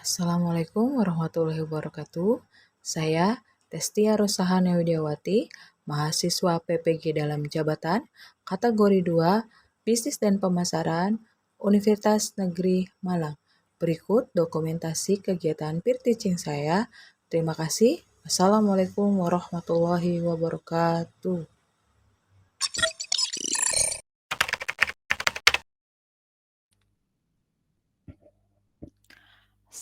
Assalamualaikum warahmatullahi wabarakatuh. Saya Destia Rosahana Widiawati, mahasiswa PPG dalam jabatan kategori 2 Bisnis dan Pemasaran Universitas Negeri Malang. Berikut dokumentasi kegiatan peer teaching saya. Terima kasih. Assalamualaikum warahmatullahi wabarakatuh.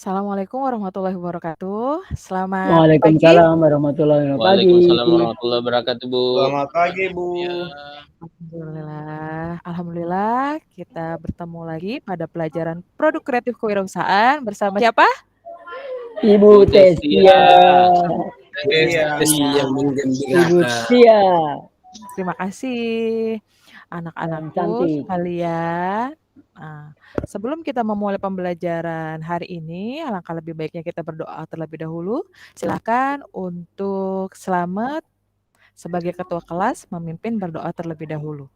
Assalamualaikum warahmatullahi wabarakatuh. Selamat pagi. Waalaikumsalam warahmatullahi wabarakatuh. Waalaikumsalam warahmatullahi wabarakatuh, Bu. Selamat pagi, Bu. Ya. Alhamdulillah kita bertemu lagi pada pelajaran produk kreatif kewirausahaan bersama siapa? Ibu Testia. Yang Ibu Tia. Terima kasih anak-anakku Cantik. sekalian. Nah, sebelum kita memulai pembelajaran hari ini, alangkah lebih baiknya kita berdoa terlebih dahulu. Silakan untuk Selamat sebagai ketua kelas memimpin berdoa terlebih dahulu.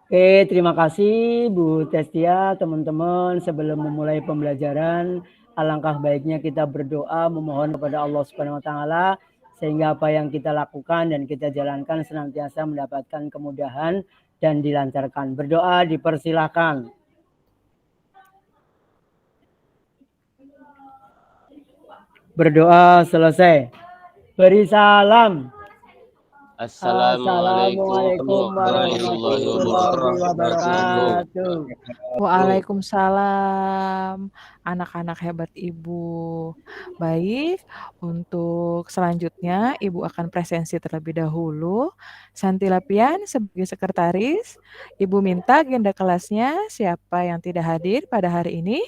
Oke, terima kasih Bu Testia, teman-teman. Sebelum memulai pembelajaran, alangkah baiknya kita berdoa memohon kepada Allah Subhanahu wa taala sehingga apa yang kita lakukan dan kita jalankan senantiasa mendapatkan kemudahan dan dilancarkan. Berdoa dipersilakan. Berdoa selesai. Beri salam. Assalamualaikum warahmatullahi wabarakatuh. Waalaikumsalam, anak-anak hebat Ibu. Baik, untuk selanjutnya Ibu akan presensi terlebih dahulu. Santi Lapian sebagai sekretaris, Ibu minta agenda kelasnya siapa yang tidak hadir pada hari ini?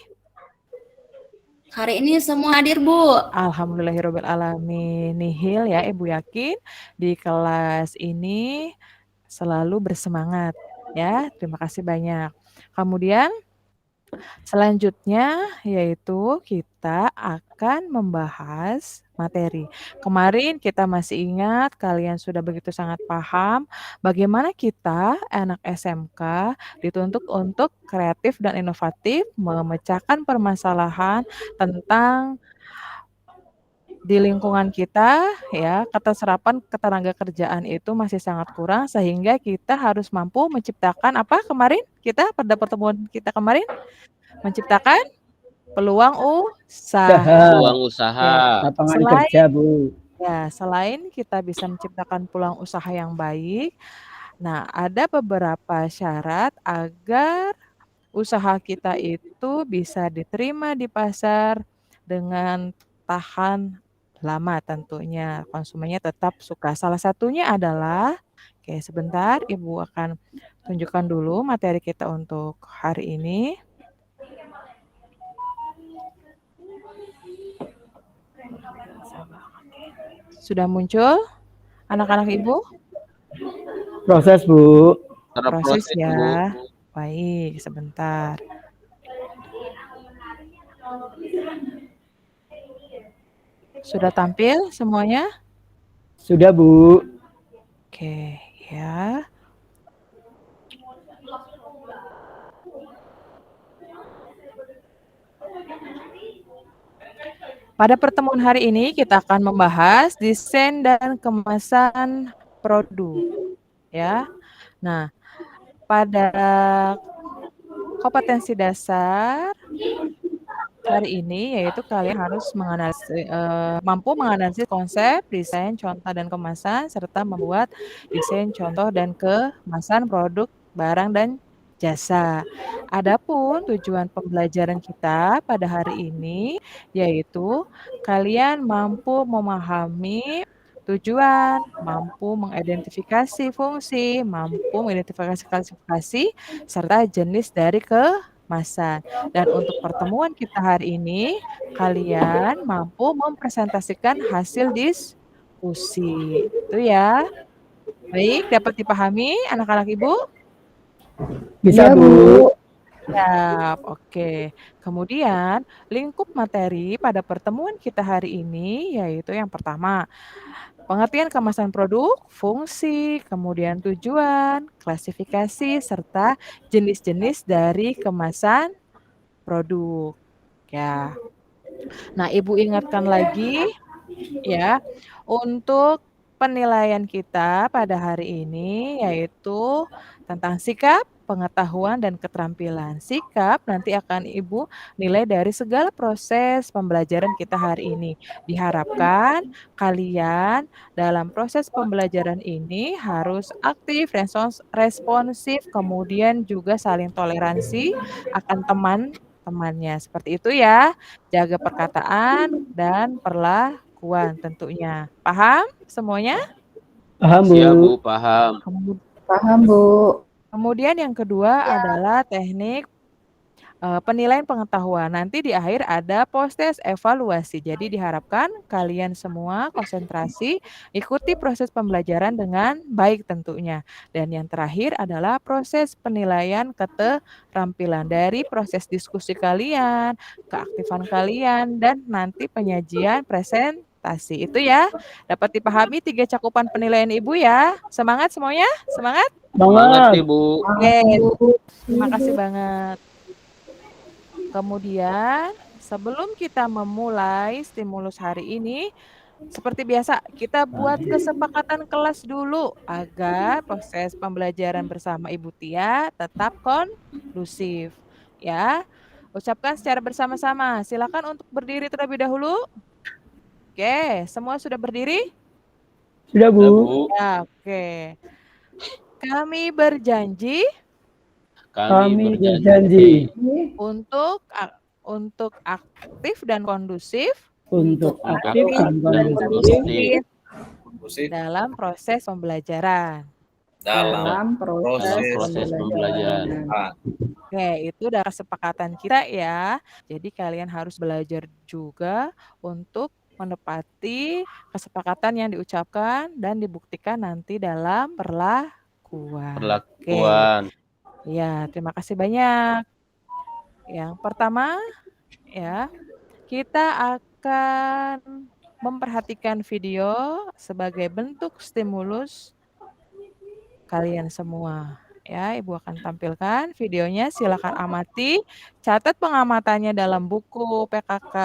Hari ini semua hadir, Bu. Alhamdulillahirrahmanirrahim. Nihil ya, Ibu yakin di kelas ini selalu bersemangat ya. Terima kasih banyak. Kemudian selanjutnya yaitu kita akan membahas materi. Kemarin kita masih ingat, kalian sudah begitu sangat paham bagaimana kita anak SMK dituntut untuk kreatif dan inovatif memecahkan permasalahan tentang di lingkungan kita ya, keterserapan ketenaga kerjaan itu masih sangat kurang sehingga kita harus mampu menciptakan apa kemarin kita pada pertemuan kita kemarin menciptakan peluang usaha. Peluang usaha. Lapangan kerja, Bu. Ya, selain kita bisa menciptakan peluang usaha yang baik, nah ada beberapa syarat agar usaha kita itu bisa diterima di pasar dengan tahan lama tentunya. Konsumennya tetap suka. Salah satunya adalah, oke sebentar Ibu akan tunjukkan dulu materi kita untuk hari ini. Sudah muncul anak-anak Ibu? Proses, Bu. Proses ya. Baik, sebentar. Sudah tampil semuanya? Sudah, Bu. Oke, ya. Pada pertemuan hari ini kita akan membahas desain dan kemasan produk, ya. Nah, pada kompetensi dasar hari ini yaitu kalian harus mampu menganalisis konsep, desain, contoh dan kemasan serta membuat desain, contoh dan kemasan produk, barang dan jasa. Adapun tujuan pembelajaran kita pada hari ini yaitu kalian mampu memahami tujuan, mampu mengidentifikasi fungsi, mampu mengidentifikasi klasifikasi serta jenis dari kemasan. Dan untuk pertemuan kita hari ini, kalian mampu mempresentasikan hasil diskusi. Itu ya. Baik, dapat dipahami anak-anak Ibu? Bisa, Bu. Siap, oke. Kemudian, lingkup materi pada pertemuan kita hari ini yaitu yang pertama, pengertian kemasan produk, fungsi, kemudian tujuan, klasifikasi, serta jenis-jenis dari kemasan produk ya. Nah, Ibu ingatkan lagi ya, untuk penilaian kita pada hari ini yaitu tentang sikap, pengetahuan, dan keterampilan. Sikap nanti akan Ibu nilai dari segala proses pembelajaran kita hari ini. Diharapkan kalian dalam proses pembelajaran ini harus aktif, responsif, kemudian juga saling toleransi akan teman-temannya. Seperti itu ya. Jaga perkataan dan perlakuan tentunya. Paham semuanya? Paham, Siap, Bu. Bu, paham. Paham, Bu. Kemudian yang kedua adalah teknik penilaian pengetahuan. Nanti di akhir ada post-test evaluasi. Jadi diharapkan kalian semua konsentrasi, ikuti proses pembelajaran dengan baik tentunya. Dan yang terakhir adalah proses penilaian keterampilan dari proses diskusi kalian, keaktifan kalian, dan nanti penyajian presentasi. Itu ya, dapat dipahami 3 cakupan penilaian Ibu ya. Semangat semuanya, semangat. Semangat, Banget. Ibu. Oke, terima kasih banget. Kemudian, sebelum kita memulai stimulus hari ini, seperti biasa, kita buat kesepakatan kelas dulu agar proses pembelajaran bersama Ibu Tia tetap kondusif. Ya, ucapkan secara bersama-sama. Silakan untuk berdiri terlebih dahulu. Oke, semua sudah berdiri? Sudah, Sudah, Bu. Bu. Ya, oke. Kami berjanji Kami berjanji untuk aktif dan kondusif untuk aktif dan kondusif dalam proses pembelajaran. Dalam proses pembelajaran. Oke, itu udah kesepakatan kita ya. Jadi kalian harus belajar juga untuk menepati kesepakatan yang diucapkan dan dibuktikan nanti dalam perlakuan. Perlakuan. Ya, terima kasih banyak. Yang pertama, ya, kita akan memperhatikan video sebagai bentuk stimulus kalian semua. Ya, Ibu akan tampilkan videonya. Silakan amati, catat pengamatannya dalam buku PKK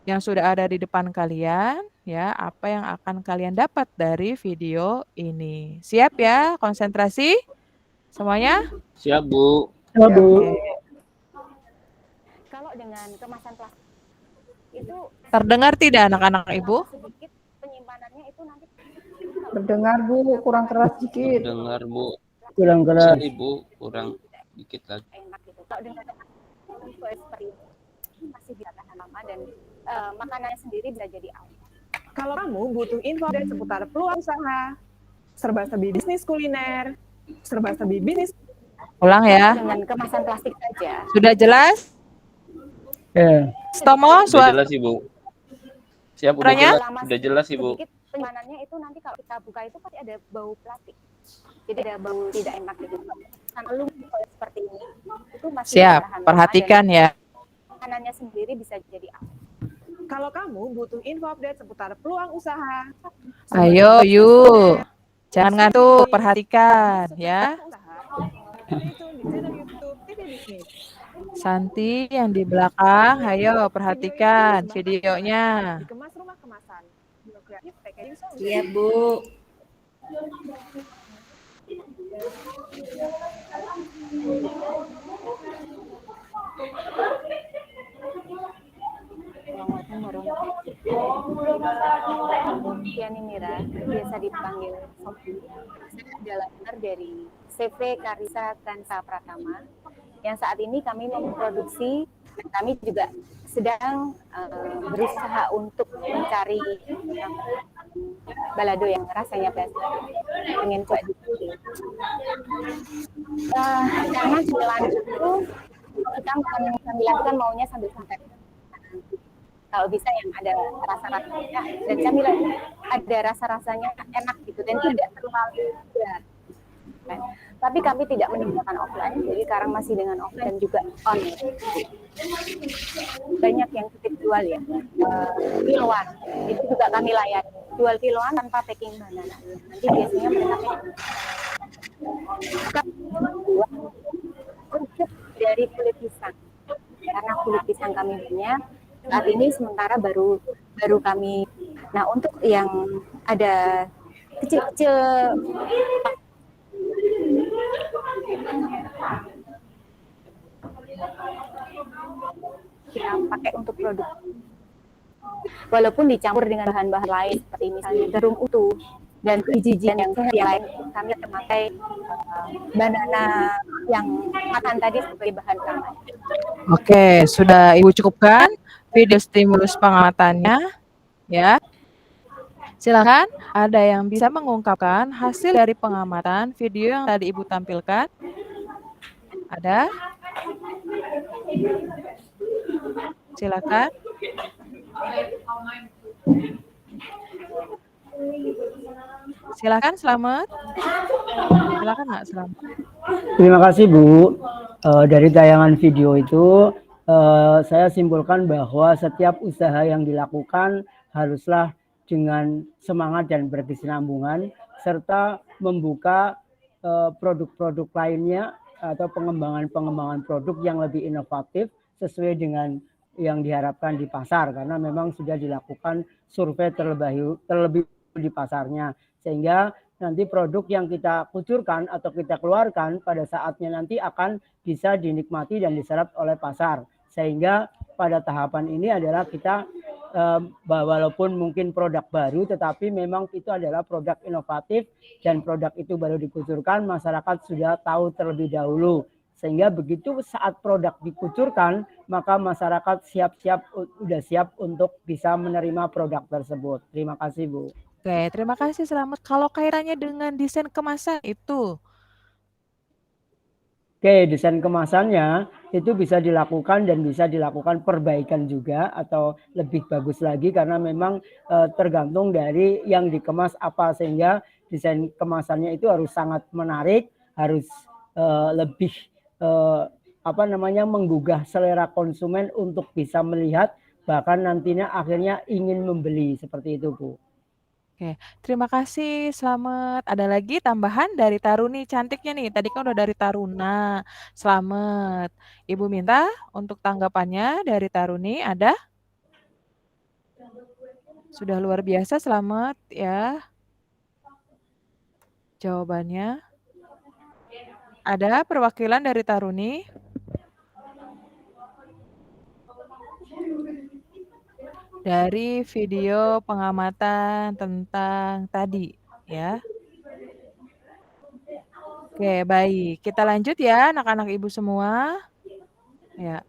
yang sudah ada di depan kalian. Ya, apa yang akan kalian dapat dari video ini? Siap ya, konsentrasi semuanya? Siap, Bu. Sudah, Bu. Oke. Kalau dengan kemasan plastik itu Terdengar tidak anak-anak Ibu? sedikit penyimpanannya itu nanti Berdengar, Bu, kurang keras sedikit. Dengar, Bu. Kurang keras. Bisa, Ibu. Kurang dikit lagi. enak gitu. Kalau dengan seperti ini masih bisa tahan lama dan makanannya sendiri bisa jadi awet. Kalau kamu butuh info update seputar peluang usaha, serba-serbi bisnis kuliner, serba-serbi bisnis Ulang ya. Dengan kemasan plastik saja. Sudah jelas? Ya. Stomo, Sudah suara jelas, Ibu. Siap, udah Suaranya? jelas. Sudah jelas, Ibu. Sedikit penyimpanannya itu nanti kalau kita buka itu pasti ada bau plastik. Jadi ada bau tidak enak gitu. Karena lu seperti ini itu masih siap. bertahan lama Perhatikan dan ya. makanannya sendiri bisa jadi awet. Kalau kamu butuh info update seputar peluang usaha, Ayo, serba-serbi yuk. bisnis Jangan ngantuk, perhatikan ya. kuliner, stay tune di channel YouTube TV Bisnis. Santi yang di belakang, ayo perhatikan videonya. Dikemas rumah kemasan. Bio Kreatif Packaging Solution. Iya, Bu. Assalamualaikum warahmatullahi wabarakatuh. Tiani Mira, biasa dipanggil Sofi. Saya adalah owner dari CV Karisa Kansa Pratama. Yang saat ini kami memproduksi dan kami juga sedang berusaha untuk mencari balado yang rasanya best. Ingin coba dibikin. Karena cemilan itu kita camilan kan maunya sambil santai. Kalau bisa yang ada rasa-rasanya dan camilan ada rasa-rasanya enak gitu dan tidak terlalu berat. Kan? Tapi kami tidak menyediakan offline, jadi sekarang masih dengan offline dan juga online. Banyak yang titip jual ya, kiloan, itu juga kami layani. Jual kiloan tanpa packing banana. Nanti biasanya mereka packing. dari kulit pisang. Karena kulit pisang kami banyak, saat ini sementara baru kami. Nah, untuk yang ada kecil-kecil yang pakai untuk produk, walaupun dicampur dengan bahan-bahan lain seperti misalnya jarum utuh dan biji-bijian yang lain, kami memakai banana yang makan tadi sebagai bahan utama. Oke, sudah Ibu cukupkan video stimulus pengamatannya, ya. Silakan, ada yang bisa mengungkapkan hasil dari pengamatan video yang tadi Ibu tampilkan? Ada? Silakan. Silakan, Selamat. Silakan, Nak Selamat. Terima kasih Bu. Dari tayangan video itu saya simpulkan bahwa setiap usaha yang dilakukan haruslah dengan semangat dan berkesinambungan serta membuka produk-produk lainnya atau pengembangan produk yang lebih inovatif sesuai dengan yang diharapkan di pasar, karena memang sudah dilakukan survei terlebih di pasarnya, sehingga nanti produk yang kita kucurkan atau kita keluarkan pada saatnya nanti akan bisa dinikmati dan diserap oleh pasar, sehingga pada tahapan ini adalah kita walaupun mungkin produk baru tetapi memang itu adalah produk inovatif dan produk itu baru dikucurkan, masyarakat sudah tahu terlebih dahulu, sehingga begitu saat produk dikucurkan maka masyarakat sudah siap untuk bisa menerima produk tersebut. Terima kasih Bu. Oke, terima kasih Selamat. Kalau kaitannya dengan desain kemasan itu? Oke, desain kemasannya itu bisa dilakukan dan bisa dilakukan perbaikan juga atau lebih bagus lagi, karena memang tergantung dari yang dikemas apa, sehingga desain kemasannya itu harus sangat menarik, harus lebih menggugah selera konsumen untuk bisa melihat, bahkan nantinya akhirnya ingin membeli, seperti itu Bu. Oke, terima kasih Selamat. Ada lagi tambahan dari Taruni cantiknya nih. Tadi kan udah dari Taruna. Selamat. Ibu minta untuk tanggapannya dari Taruni ada? Sudah luar biasa Selamat ya. Jawabannya. Ada perwakilan dari Taruni? Dari video pengamatan tentang tadi, ya. Oke, baik. Kita lanjut ya, anak-anak Ibu semua. Ya.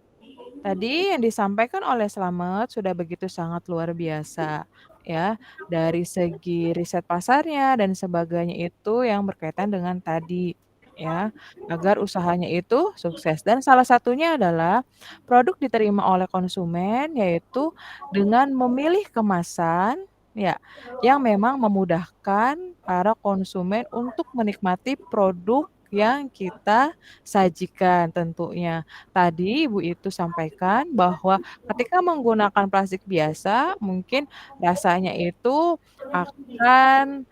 Tadi yang disampaikan oleh Selamat sudah begitu sangat luar biasa, ya. Dari segi riset pasarnya dan sebagainya itu yang berkaitan dengan tadi, ya, agar usahanya itu sukses. Dan salah satunya adalah produk diterima oleh konsumen, yaitu dengan memilih kemasan, ya, yang memang memudahkan para konsumen untuk menikmati produk yang kita sajikan tentunya. Tadi Ibu itu sampaikan bahwa ketika menggunakan plastik biasa, mungkin rasanya itu akan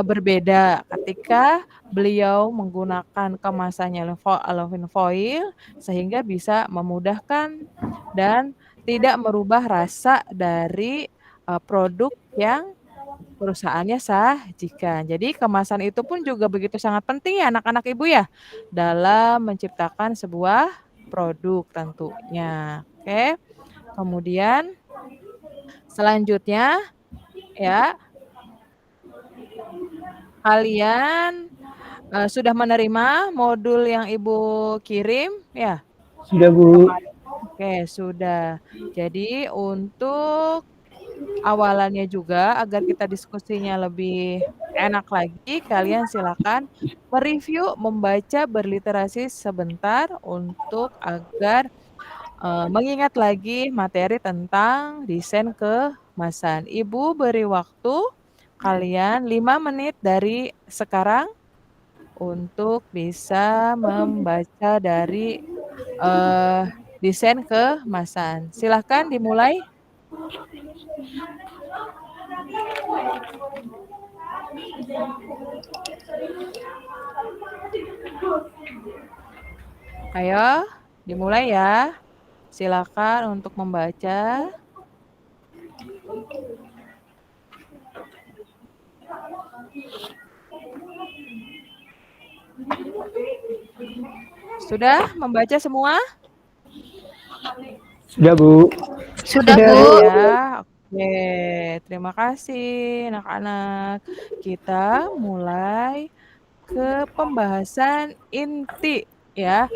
berbeda ketika beliau menggunakan kemasannya aluminum foil, sehingga bisa memudahkan dan tidak merubah rasa dari produk yang perusahaannya sajikan. Jadi kemasan itu pun juga begitu sangat penting ya anak-anak Ibu ya, dalam menciptakan sebuah produk tentunya. Oke. Kemudian selanjutnya ya, kalian sudah menerima modul yang Ibu kirim ya? Sudah Bu. Oke, sudah. Jadi untuk awalannya juga agar kita diskusinya lebih enak lagi, kalian silakan mereview, membaca, berliterasi sebentar untuk agar mengingat lagi materi tentang desain kemasan. Ibu beri waktu kalian 5 menit dari sekarang untuk bisa membaca dari desain kemasan. Silahkan dimulai. Ayo, Dimulai ya. Silakan untuk membaca. Sudah membaca semua? Sudah, Bu. Sudah, Sudah Bu. ya. Oke, terima kasih anak-anak. Kita mulai ke pembahasan inti ya.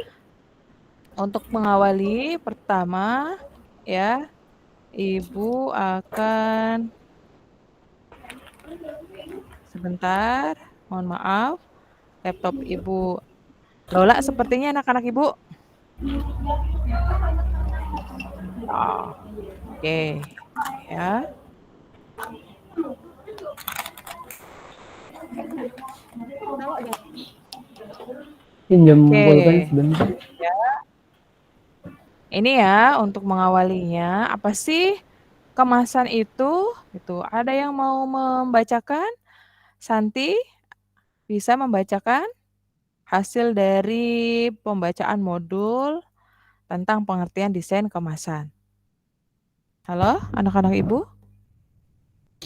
Untuk mengawali pertama ya, Ibu akan sebentar, mohon maaf. Laptop Ibu Lola sepertinya anak-anak Ibu. Oh, oke ya. Pinjam Oke. pulpen sebentar. Ya. Ini ya untuk mengawalinya, apa sih kemasan itu? Itu ada yang mau membacakan? Santi bisa membacakan hasil dari pembacaan modul tentang pengertian desain kemasan. Halo, anak-anak Ibu?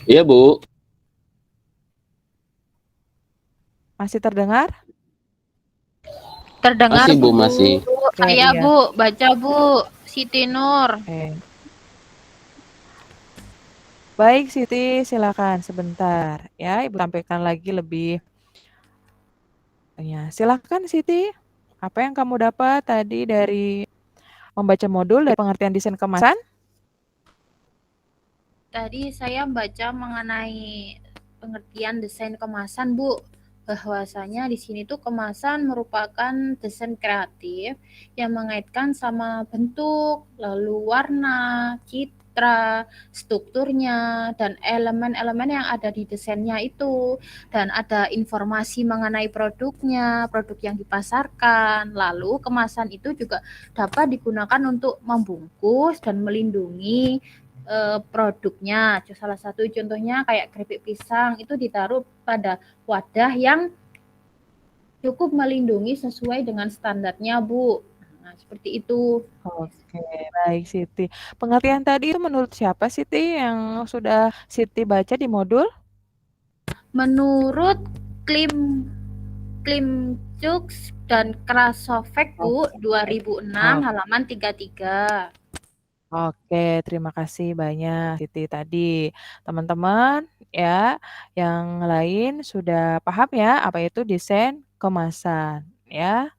Iya, Bu. Masih terdengar? Terdengar, Masih, Bu, Bu. masih. Oke, Saya, iya. Bu. Baca, Bu. Siti Nur. Baik, Siti, silakan sebentar ya. Ibu sampaikan lagi lebih. Ya, silakan Siti. Apa yang kamu dapat tadi dari membaca modul dari pengertian desain kemasan? Tadi saya baca mengenai pengertian desain kemasan, Bu. Bahwasanya di sini tuh kemasan merupakan desain kreatif yang mengaitkan sama bentuk, lalu warna, citra, strukturnya, dan elemen-elemen yang ada di desainnya itu. Dan ada informasi mengenai produknya, produk yang dipasarkan. Lalu kemasan itu juga dapat digunakan untuk membungkus dan melindungi produknya. Salah satu contohnya kayak keripik pisang itu ditaruh pada wadah yang cukup melindungi sesuai dengan standarnya, Bu. Nah, seperti itu. Oke, baik Siti. Pengertian tadi itu menurut siapa Siti yang sudah Siti baca di modul? Menurut Klim Cux dan Krasovek, Bu, 2006 halaman 33. Oke, terima kasih banyak Siti tadi. Teman-teman ya, yang lain sudah paham ya apa itu desain kemasan ya.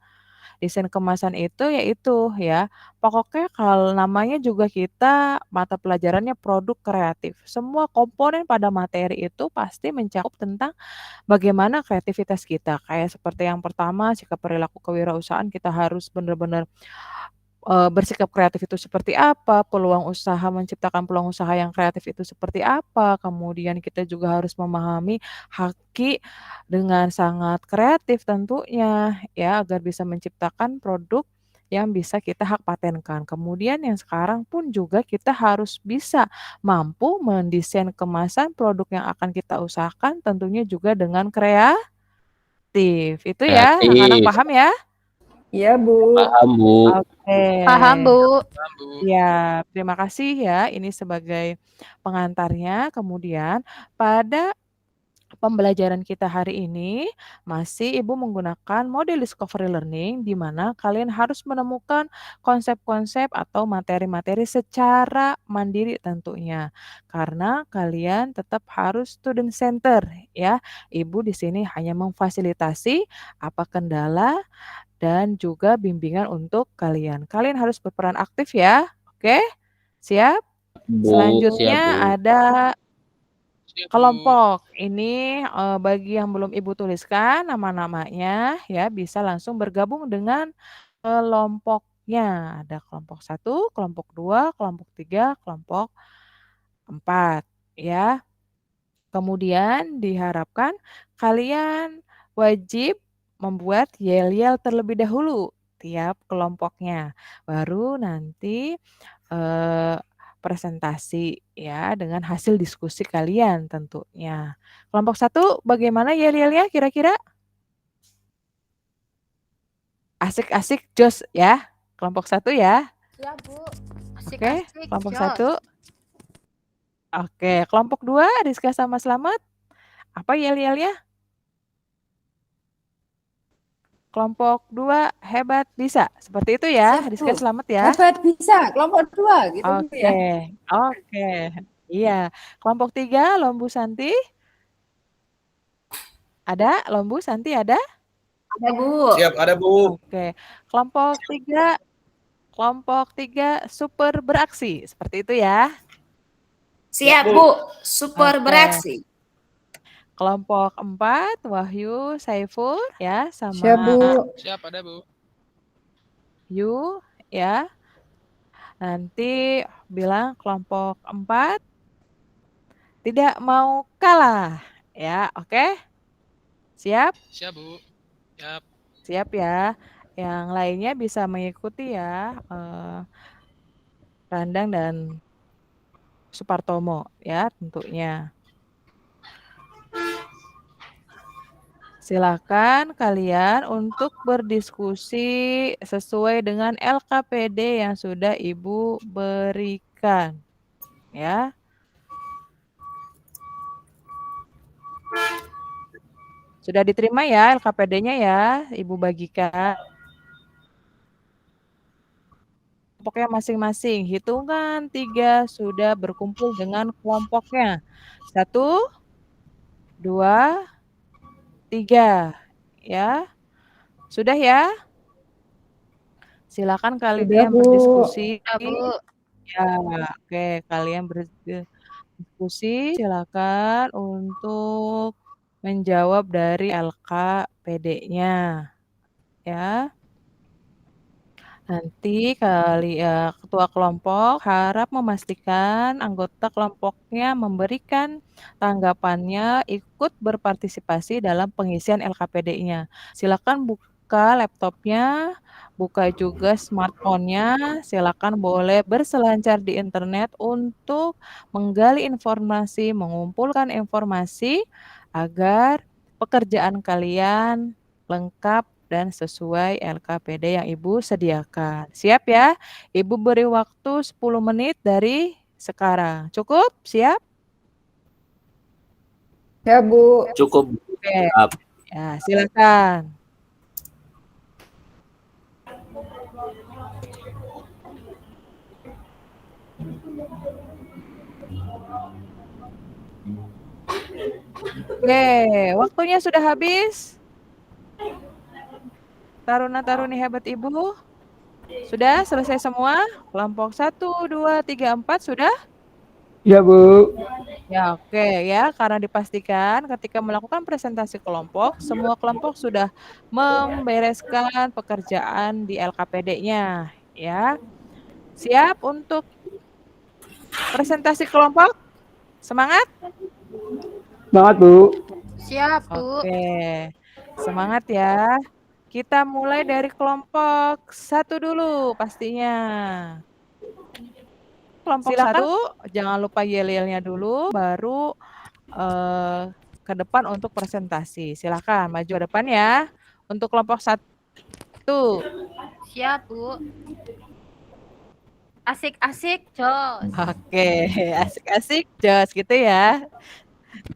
Desain kemasan itu yaitu ya, pokoknya kalau namanya juga kita mata pelajarannya produk kreatif. Semua komponen pada materi itu pasti mencakup tentang bagaimana kreativitas kita. Kayak seperti yang pertama, sikap perilaku kewirausahaan kita harus benar-benar bersikap kreatif itu seperti apa, peluang usaha menciptakan peluang usaha yang kreatif itu seperti apa, kemudian kita juga harus memahami haki dengan sangat kreatif tentunya ya, agar bisa menciptakan produk yang bisa kita hak patenkan. Kemudian yang sekarang pun juga kita harus bisa mampu mendesain kemasan produk yang akan kita usahakan tentunya juga dengan kreatif. Itu ya, anak-anak Kreatif. paham ya? Iya, Bu. Paham, Bu. Oke. Paham, Bu. Ya, terima kasih ya. Ini sebagai pengantarnya. Kemudian pada pembelajaran kita hari ini masih Ibu menggunakan model discovery learning di mana kalian harus menemukan konsep-konsep atau materi-materi secara mandiri tentunya. Karena kalian tetap harus student center ya. Ibu di sini hanya memfasilitasi apa kendala dan juga bimbingan untuk kalian. Kalian harus berperan aktif ya. Oke? Siap? Bu, Selanjutnya siap, Bu. ada kelompok. Ini bagi yang belum Ibu tuliskan nama-namanya ya bisa langsung bergabung dengan kelompoknya. Ada kelompok 1, kelompok 2, kelompok 3, kelompok 4 ya. Kemudian diharapkan kalian wajib membuat yel-yel terlebih dahulu tiap kelompoknya. Baru nanti presentasi ya dengan hasil diskusi kalian tentunya. Kelompok 1 bagaimana yel-yelnya kira-kira? Asik-asik jos ya. Kelompok 1 ya. Siap, Bu. Oke, Asik-asik, kelompok jos. 1. Oke, kelompok 2 Rizka sama Slamet. Apa yel-yelnya? Kelompok 2 hebat bisa. Seperti itu ya, Siap, Rizka Bu. Slamet ya. Hebat bisa, kelompok 2 gitu Bu ya. Oke. Iya. Kelompok 3 Lombu Santi. Ada? Lombu Santi ada? Ada Bu. Siap, ada Bu. Oke. Kelompok 3 super beraksi. Seperti itu ya. Siap Bu, super Oke. beraksi. Kelompok 4 Wahyu Saiful ya sama Siap Bu. Siap, ada Bu. Yu ya. Nanti bilang kelompok 4 tidak mau kalah ya. Oke? Siap? Siap, Bu. Siap. Siap ya. Yang lainnya bisa mengikuti ya. Randang dan Supartomo ya tentunya. Silakan kalian untuk berdiskusi sesuai dengan LKPD yang sudah Ibu berikan. Ya. Sudah diterima ya LKPD-nya ya, Ibu bagikan. Kelompoknya masing-masing. Hitungan 3 sudah berkumpul dengan kelompoknya. 1, 2, 3. Ya. Sudah ya? Silakan kalian berdiskusi. Ya, Bu. Ya, oke, kalian berdiskusi silakan untuk menjawab dari LKPD-nya. Ya. Nanti ketua kelompok harap memastikan anggota kelompoknya memberikan tanggapannya ikut berpartisipasi dalam pengisian LKPD-nya. Silakan buka laptopnya, buka juga smartphone-nya, silakan boleh berselancar di internet untuk menggali informasi, mengumpulkan informasi agar pekerjaan kalian lengkap dan sesuai LKPD yang Ibu sediakan. Siap ya? Ibu beri waktu 10 menit dari sekarang. Cukup? Siap? Ya Bu. Cukup. Oke. Siap. Ya, silakan. Oke, waktunya sudah habis. Taruna-taruni hebat Ibu. Sudah selesai semua? Kelompok 1, 2, 3, 4 sudah? Ya Bu. Ya, oke ya, karena dipastikan ketika melakukan presentasi kelompok, semua kelompok sudah membereskan pekerjaan di LKPD-nya, ya. Siap untuk presentasi kelompok? Semangat? Semangat Bu. Siap, Bu. Oke. Semangat ya. Kita mulai dari kelompok 1 dulu pastinya. Kelompok 1, jangan lupa yel-yelnya dulu, baru ke depan untuk presentasi. Silakan maju ke depan ya. Untuk kelompok 1. Siap, Bu. Asik-asik, jos. Oke, asik-asik, jos gitu ya.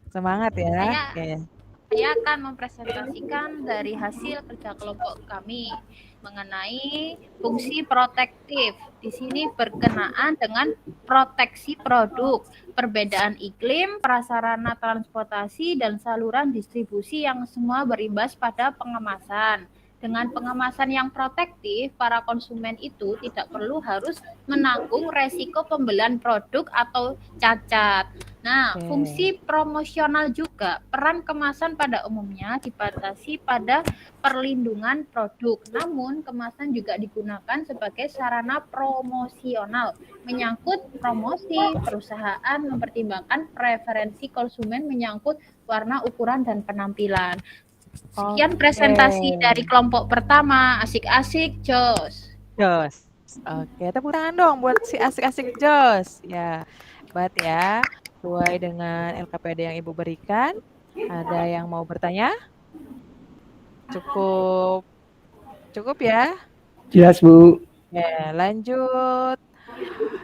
Semangat ya. Oke. Saya akan mempresentasikan dari hasil kerja kelompok kami mengenai fungsi protektif. Di sini berkenaan dengan proteksi produk, perbedaan iklim, prasarana transportasi, dan saluran distribusi yang semua berimbas pada pengemasan. Dengan pengemasan yang protektif, para konsumen itu tidak perlu harus menanggung resiko pembelian produk atau cacat. Nah, fungsi promosional juga, peran kemasan pada umumnya dibatasi pada perlindungan produk. Namun, kemasan juga digunakan sebagai sarana promosional, menyangkut promosi, perusahaan mempertimbangkan preferensi konsumen menyangkut warna, ukuran, dan penampilan. Sekian presentasi dari kelompok pertama, asik-asik, jos. Jos. Oke, tepuk tangan dong buat si asik-asik jos. Ya, hebat ya. Sesuai dengan LKPD yang Ibu berikan. Ada yang mau bertanya? Cukup ya? Jelas Bu. Oke, lanjut.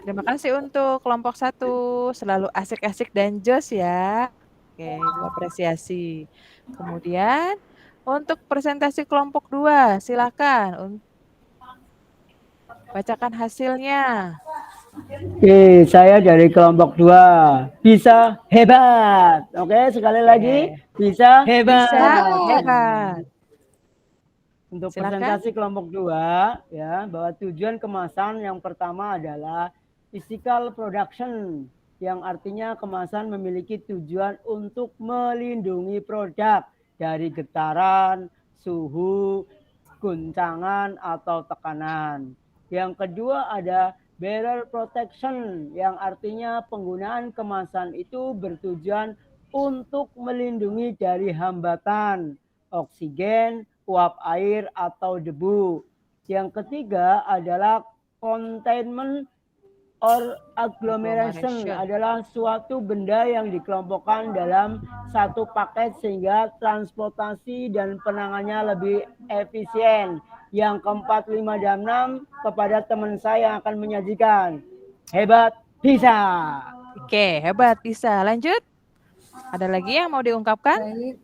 Terima kasih untuk kelompok 1, selalu asik-asik dan jos ya. Oke, Ibu apresiasi. Kemudian untuk presentasi kelompok 2, silakan bacakan hasilnya. Oke, saya dari kelompok 2. Bisa hebat. Oke, sekali lagi. Bisa hebat. Bisa hebat. Untuk Silakan. presentasi kelompok 2, ya, bahwa tujuan kemasan yang pertama adalah physical production, yang artinya kemasan memiliki tujuan untuk melindungi produk dari getaran, suhu, guncangan, atau tekanan. Yang kedua ada barrier protection, yang artinya penggunaan kemasan itu bertujuan untuk melindungi dari hambatan, oksigen, uap air, atau debu. Yang ketiga adalah containment or agglomeration, adalah suatu benda yang dikelompokkan dalam satu paket sehingga transportasi dan penanganannya lebih efisien. Yang keempat, 5, dan 6 kepada teman saya yang akan menyajikan. Hebat bisa. Oke, hebat bisa. Lanjut. Ada lagi yang mau diungkapkan? Baik.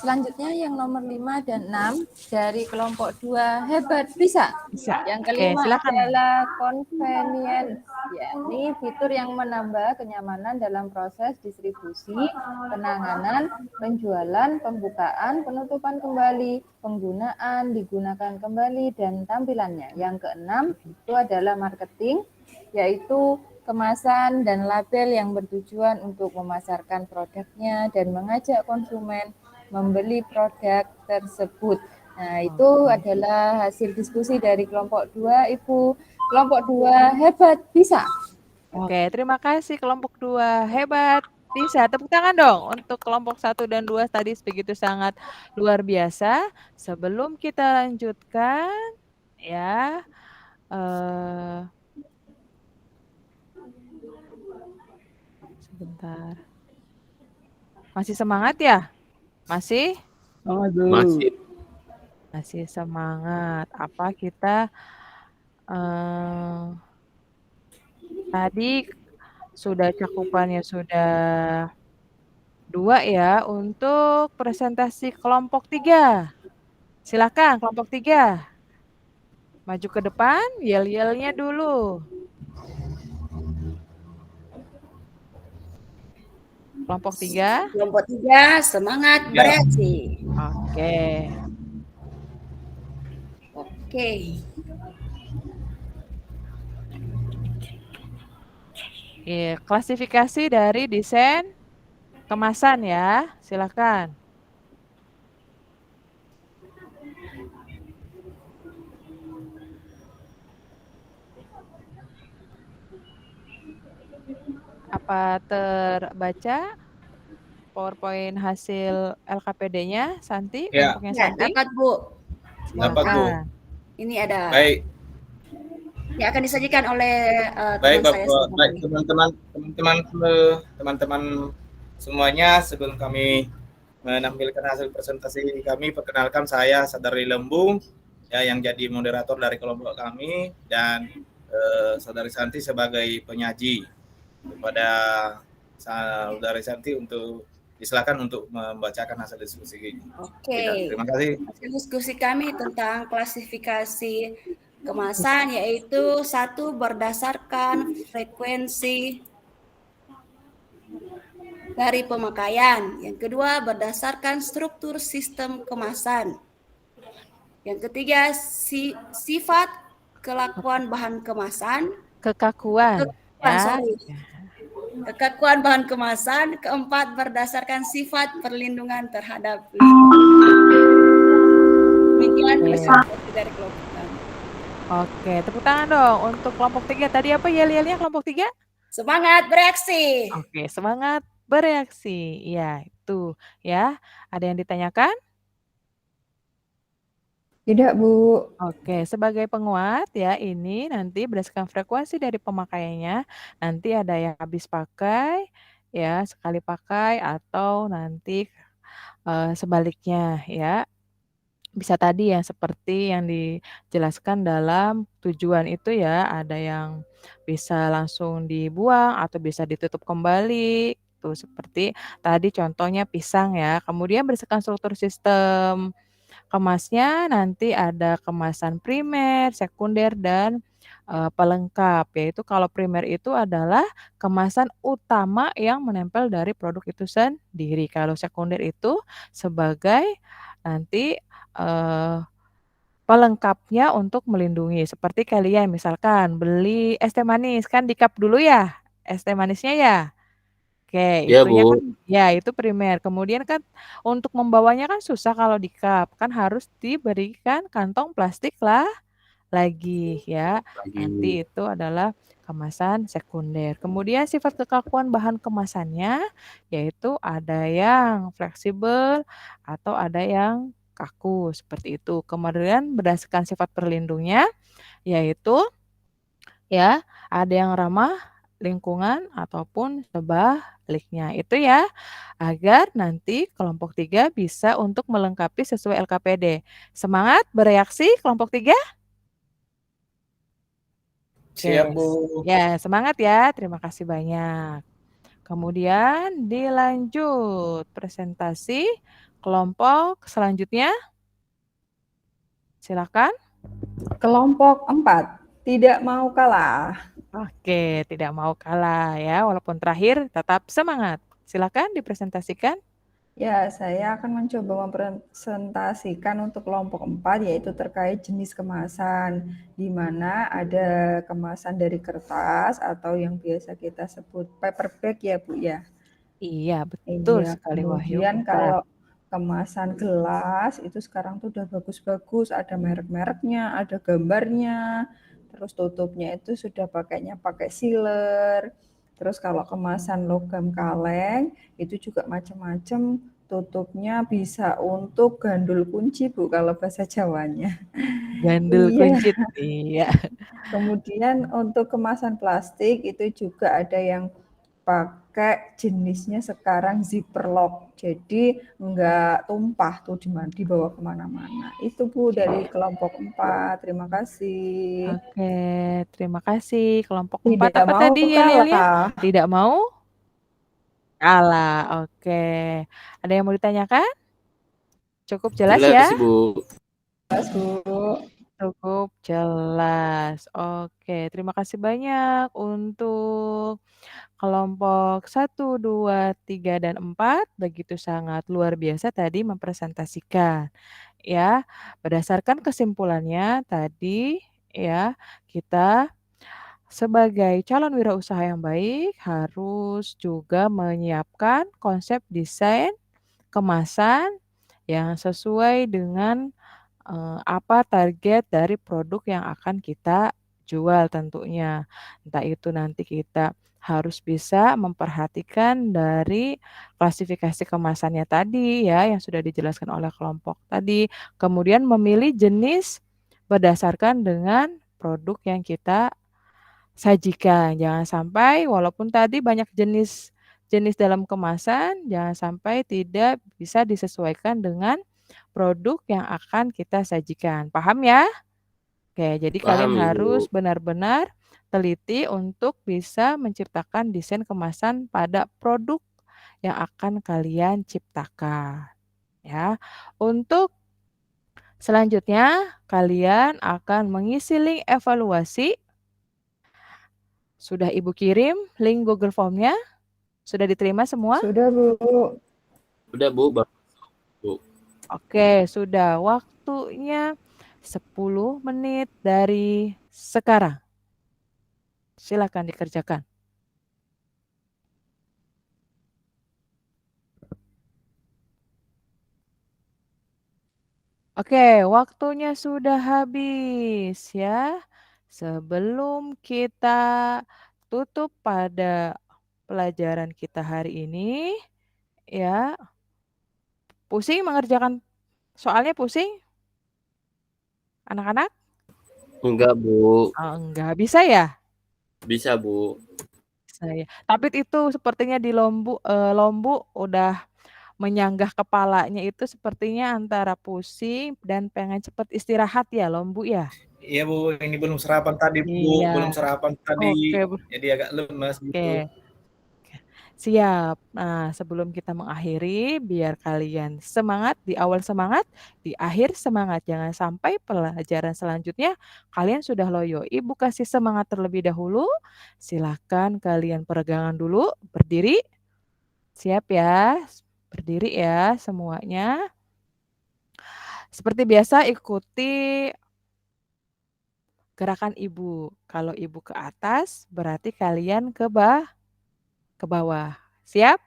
Selanjutnya yang nomor 5 dan 6 dari kelompok 2 hebat bisa. Yang kelima adalah convenience, yakni fitur yang menambah kenyamanan dalam proses distribusi, penanganan, penjualan, pembukaan, penutupan kembali, penggunaan, digunakan kembali, dan tampilannya. Yang keenam itu adalah marketing, yaitu kemasan dan label yang bertujuan untuk memasarkan produknya dan mengajak konsumen membeli produk tersebut. Nah, itu adalah hasil diskusi dari kelompok 2, Ibu. Kelompok 2 hebat bisa. Oke, terima kasih kelompok 2 hebat bisa. Tepuk tangan dong untuk kelompok 1 dan 2 tadi begitu sangat luar biasa. Sebelum kita lanjutkan ya, sebentar. Masih semangat ya? Masih? Masih semangat. Apa kita tadi sudah cakupannya sudah 2 ya untuk presentasi kelompok 3. Silakan kelompok 3. Maju ke depan, yel-yelnya dulu. Kelompok 3. Kelompok 3 semangat bereaksi. Oke. Klasifikasi dari desain kemasan ya, silakan. Apa terbaca PowerPoint hasil LKPD-nya, Santi? Ya. Kelompoknya Santi? Dapat, Bu. Dapat, Bu. Ini ada. Baik. Yang akan disajikan oleh baik, teman saya. Baik, teman-teman semuanya, sebelum kami menampilkan hasil presentasi kami, perkenalkan saya Saudari Lembung, ya, yang jadi moderator dari kelompok kami, dan Saudari Santi sebagai penyaji. Kepada Saudari Santi untuk disilakan untuk membacakan hasil diskusi ini. Oke. Terima kasih. Hasil diskusi kami tentang klasifikasi kemasan yaitu 1 berdasarkan frekuensi dari pemakaian, yang kedua berdasarkan struktur sistem kemasan, yang ketiga sifat kelakuan bahan kemasan, kekakuan bahan kemasan, keempat berdasarkan sifat perlindungan terhadap demikian presentasi dari kelompok kami. Oke, tepuk tangan dong untuk kelompok 3. Tadi apa yel-yelnya kelompok 3? Semangat bereaksi. Oke, semangat bereaksi. Ya, itu ya. Ada yang ditanyakan? Tidak, Bu. Oke, sebagai penguat ya, ini nanti berdasarkan frekuensi dari pemakaiannya, nanti ada yang habis pakai, ya, sekali pakai, atau nanti sebaliknya ya. bisa tadi yang seperti yang dijelaskan dalam tujuan itu ya, ada yang bisa langsung dibuang atau bisa ditutup kembali, tuh seperti tadi contohnya pisang ya. Kemudian berdasarkan struktur sistem kemasnya nanti ada kemasan primer, sekunder, dan pelengkap. Yaitu kalau primer itu adalah kemasan utama yang menempel dari produk itu sendiri. Kalau sekunder itu sebagai nanti eee, pelengkapnya untuk melindungi. Seperti kalian misalkan beli es teh manis kan di cup dulu ya, es teh manisnya ya? Oke, Ya, itunya kan Bu. ya itu primer. Kemudian kan untuk membawanya kan susah kalau di cup, kan harus diberikan kantong plastik lah lagi ya. Lagi. Nanti itu adalah kemasan sekunder. Kemudian sifat kekakuan bahan kemasannya yaitu ada yang fleksibel atau ada yang kaku seperti itu. Kemudian berdasarkan sifat perlindungnya yaitu ya ada yang ramah lingkungan ataupun sebaliknya. Itu ya agar nanti kelompok 3 bisa untuk melengkapi sesuai LKPD. Semangat bereaksi kelompok 3? Siap, Oke, Bu. ya semangat ya, terima kasih banyak. Kemudian dilanjut presentasi kelompok selanjutnya. Silakan. Kelompok 4, tidak mau kalah. Oke, tidak mau kalah ya, walaupun terakhir tetap semangat. Silakan dipresentasikan. Ya, saya akan mencoba mempresentasikan untuk kelompok 4, yaitu terkait jenis kemasan, di mana ada kemasan dari kertas atau yang biasa kita sebut paper bag ya, Bu ya. Iya, betul Iya, sekali Wahyu, kemudian benar. kalau kemasan gelas itu sekarang tuh udah bagus-bagus, ada merek-mereknya, ada gambarnya, terus tutupnya itu sudah pakainya pakai sealer. Terus kalau kemasan logam kaleng itu juga macam-macam, tutupnya bisa untuk gandul kunci Bu kalau bahasa Jawanya. Gandul Iya. kuncit, iya. Kemudian untuk kemasan plastik itu juga ada yang pakai jenisnya sekarang zipper lock, jadi nggak tumpah tuh dibawa kemana-mana. Itu Bu dari kelompok 4, terima kasih. Oke, terima kasih. Kelompok 4 Tidak apa mau tadi yel-yelnya? kalah. Tidak mau kalah, oke. Ada yang mau ditanyakan? Cukup jelas ya? Jelas, Bu. Jelas, Bu. Cukup jelas. Oke, terima kasih banyak untuk kelompok 1, 2, 3, dan 4. Begitu sangat luar biasa tadi mempresentasikan. Ya, berdasarkan kesimpulannya tadi ya, kita sebagai calon wirausaha yang baik harus juga menyiapkan konsep desain kemasan yang sesuai dengan apa target dari produk yang akan kita jual tentunya. Entah itu nanti kita harus bisa memperhatikan dari klasifikasi kemasannya tadi ya yang sudah dijelaskan oleh kelompok tadi. Kemudian memilih jenis berdasarkan dengan produk yang kita sajikan. Jangan sampai walaupun tadi banyak jenis dalam kemasan, jangan sampai tidak bisa disesuaikan dengan produk yang akan kita sajikan. Paham ya? Oke, jadi kalian Paham, harus Ibu. benar-benar teliti untuk bisa menciptakan desain kemasan pada produk yang akan kalian ciptakan. Ya, untuk selanjutnya kalian akan mengisi link evaluasi. Sudah Ibu kirim link Google Form-nya? Sudah diterima semua? Sudah, Bu. Udah, Bu. Bu. Oke, sudah. Waktunya 10 menit dari sekarang. Silakan dikerjakan. Oke, waktunya sudah habis ya. Sebelum kita tutup pada pelajaran kita hari ini, ya. Pusing mengerjakan soalnya pusing? Anak-anak? Enggak, Bu. Oh, enggak. Bisa ya? Bisa, Bu. Bisa ya. Tapi itu sepertinya di Lombok udah menyanggah kepalanya itu sepertinya antara pusing dan pengen cepet istirahat ya, Lombu ya? Iya Bu, ini belum sarapan tadi Bu, Iya. belum sarapan tadi, Oke, jadi agak lemes gitu. oke. Siap. Nah, sebelum kita mengakhiri, biar kalian semangat, di awal semangat, di akhir semangat. Jangan sampai pelajaran selanjutnya kalian sudah loyo. Ibu kasih semangat terlebih dahulu. Silahkan kalian peregangan dulu, berdiri. Siap ya, berdiri ya semuanya. Seperti biasa ikuti gerakan ibu. Kalau ibu ke atas, berarti kalian ke bawah. Siap?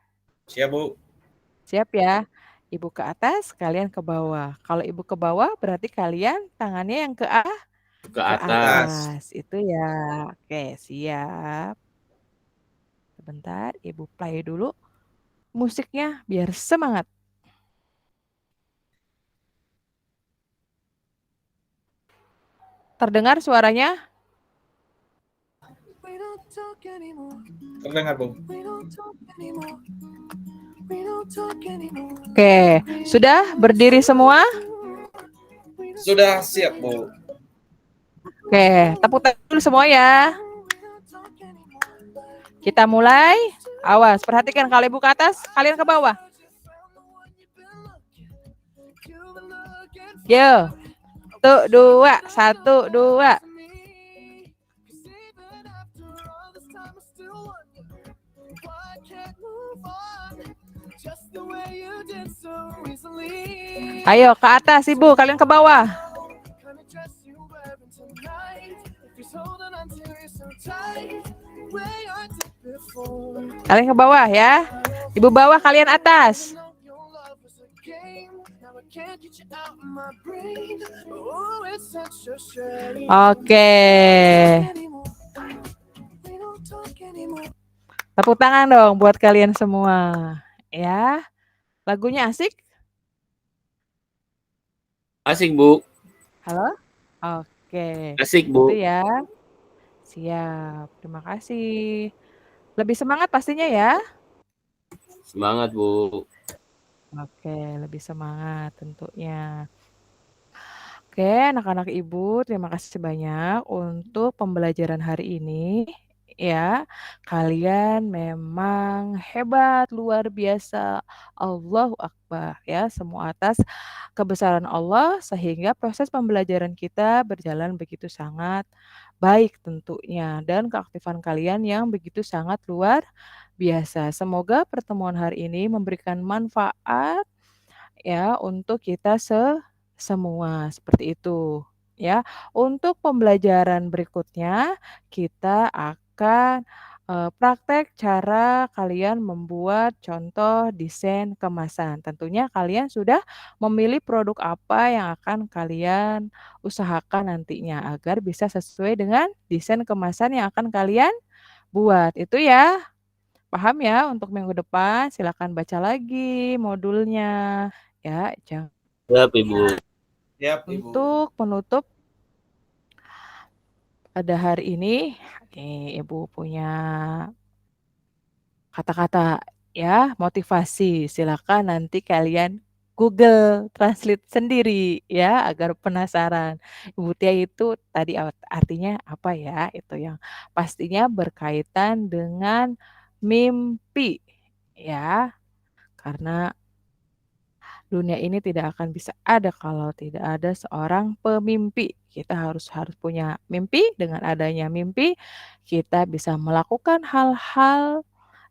Siap Bu. Siap ya. Ibu ke atas, kalian ke bawah. Kalau ibu ke bawah, berarti kalian tangannya yang ke Ke atas. atas. Itu ya. Oke, siap. Sebentar, ibu play dulu musiknya biar semangat. Terdengar suaranya? Terdengar Bu. Oke, sudah berdiri semua? Sudah siap Bu. Oke, tepuk tangan dulu semua ya. Kita mulai. Awas, perhatikan kalau ibu ke atas, kalian ke bawah. Yo. 1, 2, 1, 2. Ayo ke atas ibu, kalian ke bawah. Kalian ke bawah ya. Ibu bawah, kalian atas. Oke. Tepuk tangan dong buat kalian semua. Ya. Lagunya asik? Asik Bu. Halo? Oke. Asik Bu. Itu ya. Siap. Terima kasih. Lebih semangat pastinya ya. Semangat Bu. Oke, lebih semangat tentunya. Oke, anak-anak ibu, terima kasih banyak untuk pembelajaran hari ini. Ya, kalian memang hebat, luar biasa. Allahu Akbar ya, semua atas kebesaran Allah sehingga proses pembelajaran kita berjalan begitu sangat baik tentunya dan keaktifan kalian yang begitu sangat luar biasa. Semoga pertemuan hari ini memberikan manfaat ya untuk kita semua seperti itu ya. Untuk pembelajaran berikutnya kita akan praktek cara kalian membuat contoh desain kemasan. Tentunya kalian sudah memilih produk apa yang akan kalian usahakan nantinya agar bisa sesuai dengan desain kemasan yang akan kalian buat. Itu ya. Paham ya untuk minggu depan silakan baca lagi modulnya ya. Siap Ibu. Siap Ibu. Untuk penutup pada hari ini, Ibu punya kata-kata ya motivasi. Silakan nanti kalian Google Translate sendiri ya agar penasaran. Ibu Tia itu tadi artinya apa ya? Itu yang pastinya berkaitan dengan mimpi ya. Karena dunia ini tidak akan bisa ada kalau tidak ada seorang pemimpi. Kita harus punya mimpi. Dengan adanya mimpi, kita bisa melakukan hal-hal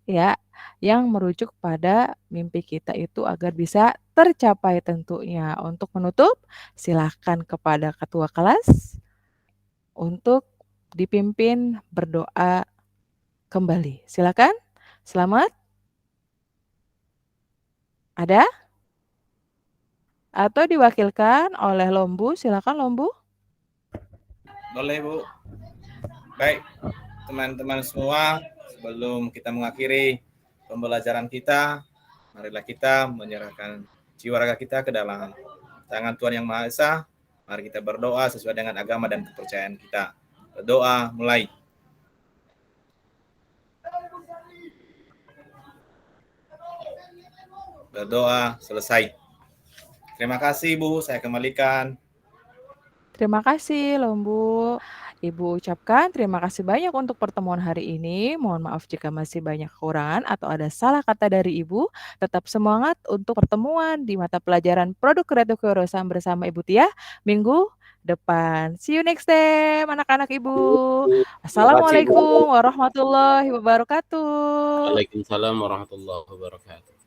ya yang merujuk pada mimpi kita itu agar bisa tercapai tentunya. Untuk menutup, silahkan kepada ketua kelas untuk dipimpin berdoa kembali. Silakan. Selamat. Ada? Atau diwakilkan oleh Lombu, silakan Lombu. Boleh Bu. Baik, teman-teman semua, sebelum kita mengakhiri pembelajaran kita, marilah kita menyerahkan jiwa raga kita ke dalam tangan Tuhan Yang Maha Esa. Mari kita berdoa sesuai dengan agama dan kepercayaan kita. Berdoa mulai. berdoa selesai. Terima kasih Bu, saya kembalikan. Terima kasih Lombu. Ibu ucapkan terima kasih banyak untuk pertemuan hari ini. Mohon maaf jika masih banyak kekurangan atau ada salah kata dari Ibu. Tetap semangat untuk pertemuan di mata pelajaran Produk Kreatif Kewirausahaan bersama Ibu Tia minggu depan. See you next time anak-anak Ibu. Assalamualaikum warahmatullahi wabarakatuh. Waalaikumsalam warahmatullahi wabarakatuh.